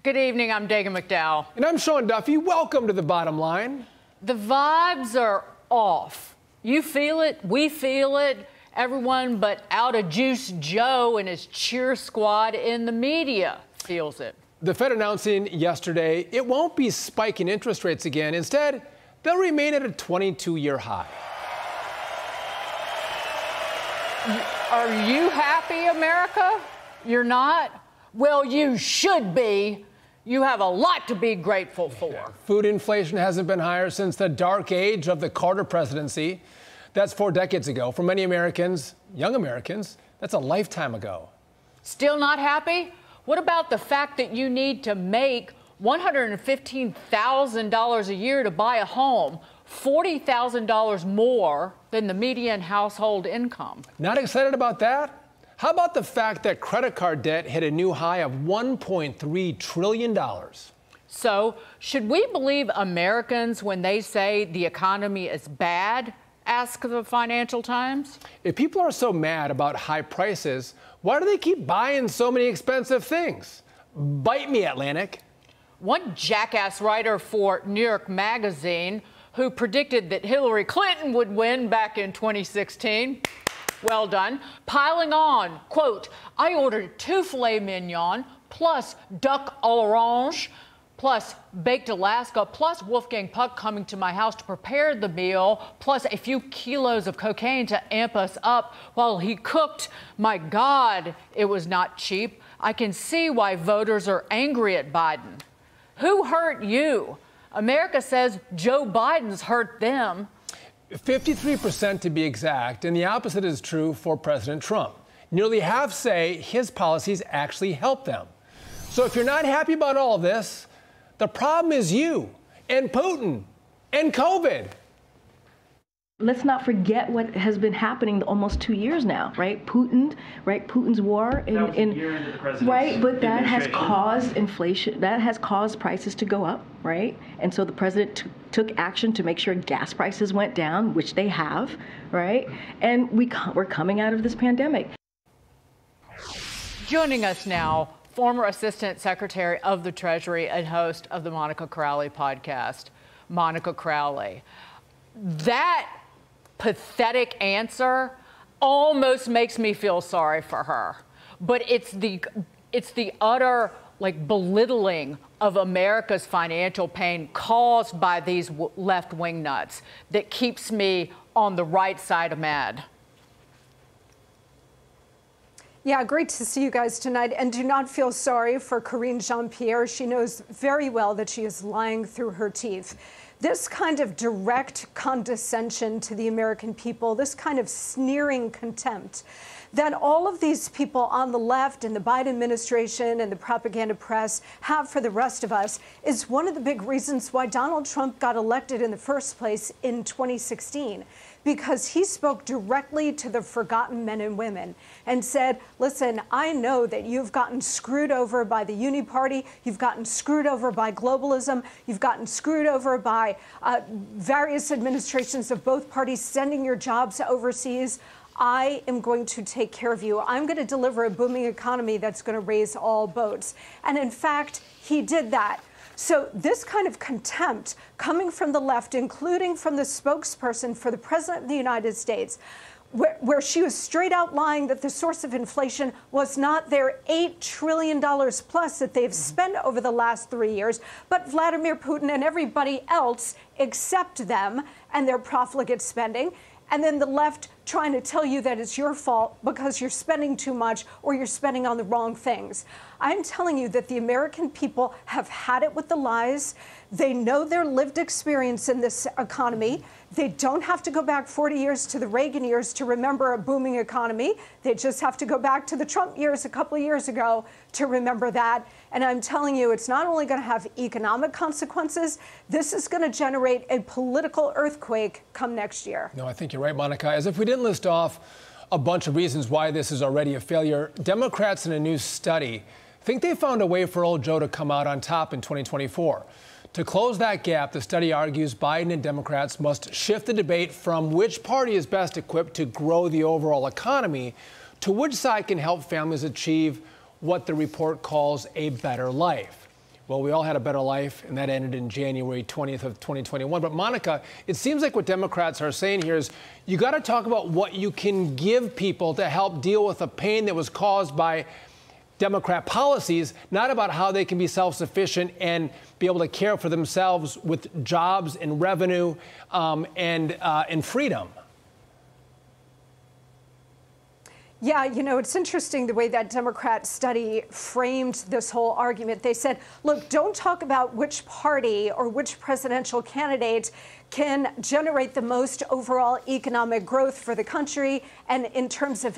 Good evening, I'm Dagan McDowell. And I'm Sean Duffy. Welcome to The Bottom Line. The vibes are off. You feel it, we feel it, everyone but Out of Juice Joe and his cheer squad in the media feels it. The Fed announcing yesterday it won't be spiking interest rates again. Instead, they'll remain at a 22-year high. Are you happy, America? You're not? Well, you should be. You have a lot to be grateful for. Food inflation hasn't been higher since the dark age of the Carter presidency. That's 4 decades ago. For many Americans, young Americans, that's a lifetime ago. Still not happy? What about the fact that you need to make $115,000 a year to buy a home, $40,000 more than the median household income? Not excited about that? How about the fact that credit card debt hit a new high of $1.3 trillion? So, should we believe Americans when they say the economy is bad? Ask the Financial Times. If people are so mad about high prices, why do they keep buying so many expensive things? Bite me, Atlantic. One jackass writer for New York Magazine who predicted that Hillary Clinton would win back in 2016. Well done. Piling on, quote, I ordered 2 filet mignon, plus duck à l'orange, plus baked Alaska, plus Wolfgang Puck coming to my house to prepare the meal, plus a few kilos of cocaine to amp us up while he cooked. My God, it was not cheap. I can see why voters are angry at Biden. Who hurt you? America says Joe Biden's hurt them. 53% to be exact, and the opposite is true for President Trump. Nearly half say his policies actually help them. So if you're not happy about all of this, the problem is you and Putin and COVID. Let's not forget what has been happening almost 2 years now, right? Putin's war right, but that has caused inflation, that has caused prices to go up, right? And so the president took action to make sure gas prices went down, which they have, right? And we're coming out of this pandemic. Joining us now, former Assistant Secretary of the Treasury and host of the Monica Crowley podcast, Monica Crowley. That pathetic answer almost makes me feel sorry for her. But it's the utter belittling of America's financial pain caused by these left-wing nuts that keeps me on the right side of mad. Yeah, great to see you guys tonight. And do not feel sorry for Karine Jean-Pierre. She knows very well that she is lying through her teeth. This kind of direct condescension to the American people, this kind of sneering contempt that all of these people on the left and the Biden administration and the propaganda press have for the rest of us is one of the big reasons why Donald Trump got elected in the first place in 2016. Because he spoke directly to the forgotten men and women and said, listen, I know that you've gotten screwed over by the Uni Party, you've gotten screwed over by globalism, you've gotten screwed over by various administrations of both parties sending your jobs overseas. I am going to take care of you. I'm going to deliver a booming economy that's going to raise all boats. And in fact, he did that. So this kind of contempt coming from the left, including from the spokesperson for the President of the United States, where she was straight out lying that the source of inflation was not their $8 trillion plus that they've spent over the last 3 years, but Vladimir Putin and everybody else except them and their profligate spending. And then the left trying to tell you that it's your fault because you're spending too much or you're spending on the wrong things. I'm telling you that the American people have had it with the lies. They know their lived experience in this economy. They don't have to go back 40 years to the Reagan years to remember a booming economy. They just have to go back to the Trump years a couple of years ago to remember that. And I'm telling you, it's not only going to have economic consequences, this is going to generate a political earthquake come next year. No, I think you're right, Monica. As if we didn't list off a bunch of reasons why this is already a failure, Democrats in a new study think they found a way for old Joe to come out on top in 2024. To close that gap, the study argues Biden and Democrats must shift the debate from which party is best equipped to grow the overall economy to which side can help families achieve what the report calls a better life. Well, we all had a better life, and that ended in January 20th of 2021. But Monica, it seems like what Democrats are saying here is you got to talk about what you can give people to help deal with the pain that was caused by Democrat policies, not about how they can be self-sufficient and be able to care for themselves with jobs and revenue and freedom. Yeah, you know, it's interesting the way that Democrat study framed this whole argument. They said, look, don't talk about which party or which presidential candidate can generate the most overall economic growth for the country and in terms of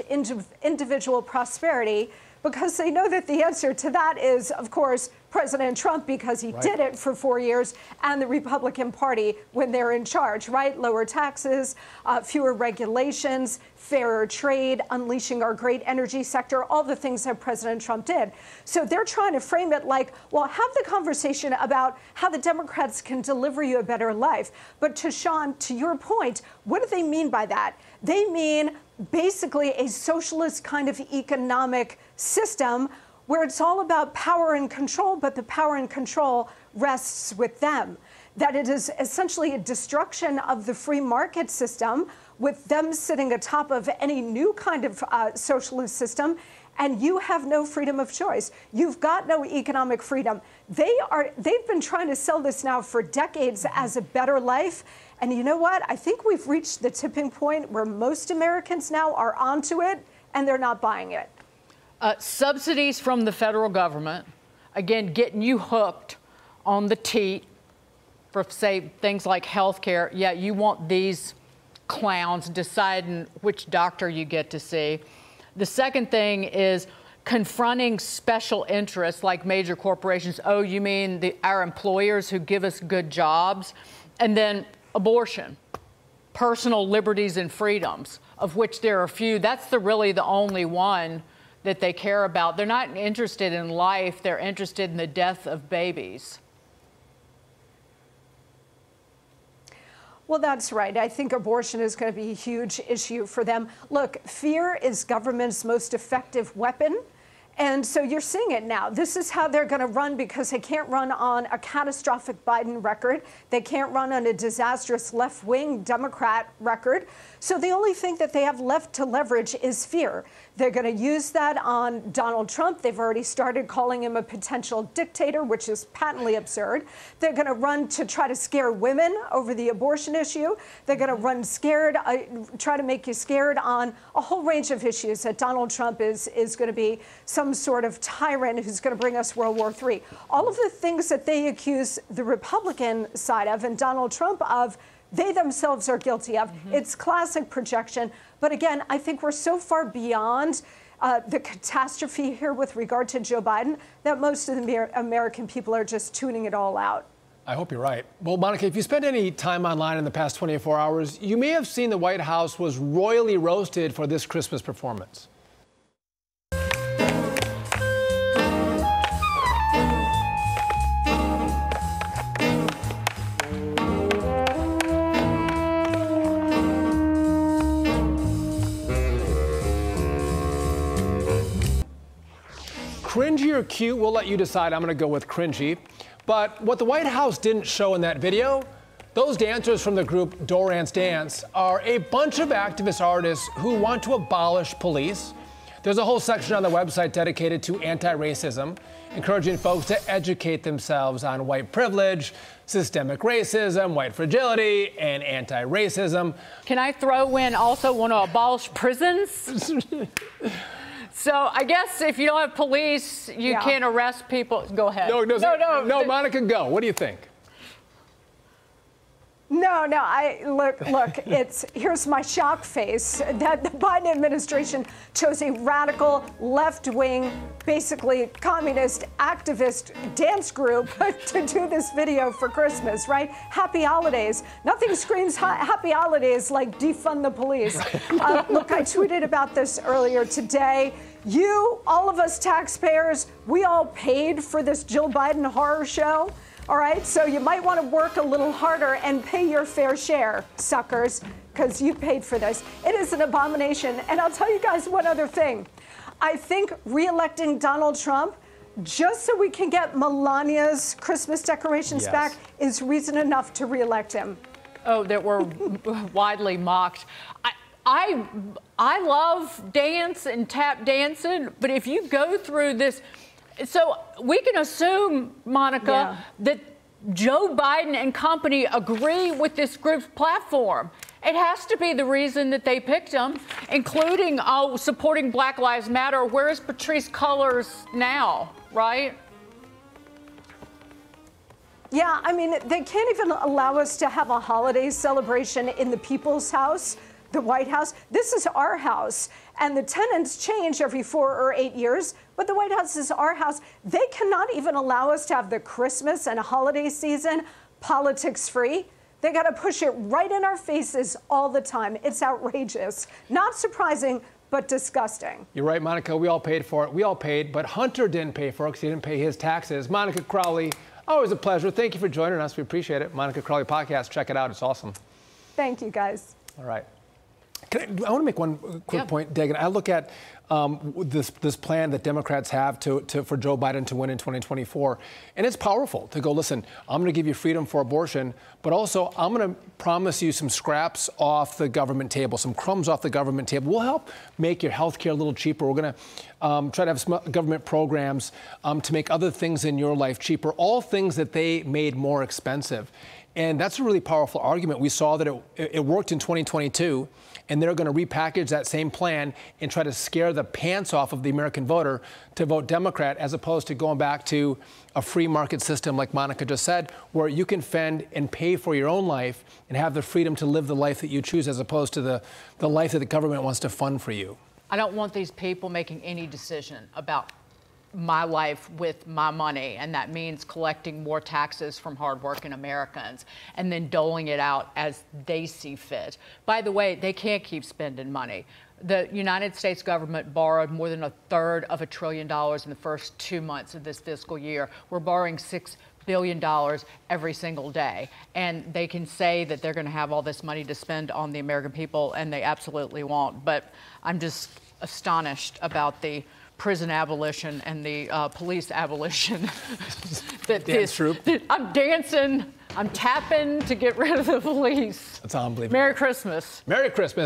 individual prosperity, because they know that the answer to that is, of course, President Trump, because he did it for 4 years, and the Republican Party when they're in charge, right? Lower taxes, fewer regulations, fairer trade, unleashing our great energy sector, all the things that President Trump did. So they're trying to frame it like, well, have the conversation about how the Democrats can deliver you a better life. But to Sean, to your point, what do they mean by that? They mean basically a socialist kind of economic system where it's all about power and control, but the power and control rests with them. That it is essentially a destruction of the free market system, with them sitting atop of any new kind of socialist system, and you have no freedom of choice. You've got no economic freedom. They've been trying to sell this now for decades as a better life. And you know what? I think we've reached the tipping point where most Americans now are onto it, and they're not buying it. Subsidies from the federal government, again, getting you hooked on the teat for, say, things like health care. Yeah, you want these clowns deciding which doctor you get to see. The second thing is confronting special interests like major corporations. Oh, you mean our employers who give us good jobs? And then abortion, personal liberties and freedoms, of which there are a few. That's really the only one that they care about. They're not interested in life. They're interested in the death of babies. Well, that's right. I think abortion is going to be a huge issue for them. Look, fear is government's most effective weapon. And so you're seeing it now. This is how they're going to run, because they can't run on a catastrophic Biden record. They can't run on a disastrous left-wing Democrat record. So the only thing that they have left to leverage is fear. They're going to use that on Donald Trump. They've already started calling him a potential dictator, which is patently absurd. They're going to run to try to scare women over the abortion issue. They're going to run scared, try to make you scared on a whole range of issues that Donald Trump is going to be some sort of tyrant who's going to bring us World War III. All of the things that they accuse the Republican side of and Donald Trump of, they themselves are guilty of. It's classic projection. But again, I think we're so far beyond the catastrophe here with regard to Joe Biden that most of the American people are just tuning it all out. I hope you're right. Well, Monica, if you spent any time online in the past 24 hours, you may have seen the White House was royally roasted for this Christmas performance. Cringy or cute, we'll let you decide. I'm going to go with cringy. But what the White House didn't show in that video, those dancers from the group Dorrance Dance are a bunch of activist artists who want to abolish police. There's a whole section on the website dedicated to anti-racism, encouraging folks to educate themselves on white privilege, systemic racism, white fragility, and anti-racism. Can I throw in also want to abolish prisons? So I guess if you don't have police, you can't arrest people. Go ahead. No, Monica, go. What do you think? No, look, here's my shock face that the Biden administration chose a radical left-wing, basically communist activist dance group to do this video for Christmas, right? Happy holidays. Nothing screams happy holidays like defund the police. Look, I tweeted about this earlier today. All of us taxpayers, we all paid for this Jill Biden horror show. All right, so you might want to work a little harder and pay your fair share, suckers, because you paid for this. It is an abomination. And I'll tell you guys one other thing. I think re-electing Donald Trump just so we can get Melania's Christmas decorations back is reason enough to reelect him. Oh, that were widely mocked. I love dance and tap dancing, but if you go through this, so we can assume, Monica, that Joe Biden and company agree with this group's platform. It has to be the reason that they picked him, including supporting Black Lives Matter. Where is Patrisse Cullors now, right? Yeah, I mean, they can't even allow us to have a holiday celebration in the People's House, the White House. This is our house, and the tenants change every 4 or 8 years, but the White House is our house. They cannot even allow us to have the Christmas and holiday season politics-free. They got to push it right in our faces all the time. It's outrageous. Not surprising, but disgusting. You're right, Monica. We all paid for it. We all paid, but Hunter didn't pay for it because he didn't pay his taxes. Monica Crowley, always a pleasure. Thank you for joining us. We appreciate it. Monica Crowley podcast. Check it out. It's awesome. Thank you, guys. All right. I want to make one quick point, Dagan. I look at this plan that Democrats have for Joe Biden to win in 2024, and it's powerful to go, listen, I'm going to give you freedom for abortion, but also I'm going to promise you some scraps off the government table, some crumbs off the government table. We'll help make your health care a little cheaper. We're going to try to have some government programs to make other things in your life cheaper, all things that they made more expensive. And that's a really powerful argument. We saw that it worked in 2022, and they're going to repackage that same plan and try to scare the pants off of the American voter to vote Democrat, as opposed to going back to a free market system, like Monica just said, where you can fend and pay for your own life and have the freedom to live the life that you choose, as opposed to the life that the government wants to fund for you. I don't want these people making any decision about my life with my money, and that means collecting more taxes from hardworking Americans and then doling it out as they see fit. By the way, they can't keep spending money. The United States government borrowed more than $1/3 of $1 trillion in the first 2 months of this fiscal year. We're borrowing $6 billion every single day. And they can say that they're going to have all this money to spend on the American people, and they absolutely won't. But I'm just astonished about the prison abolition and the police abolition. I'm dancing, I'm tapping to get rid of the police. That's unbelievable. Merry Christmas. Merry Christmas.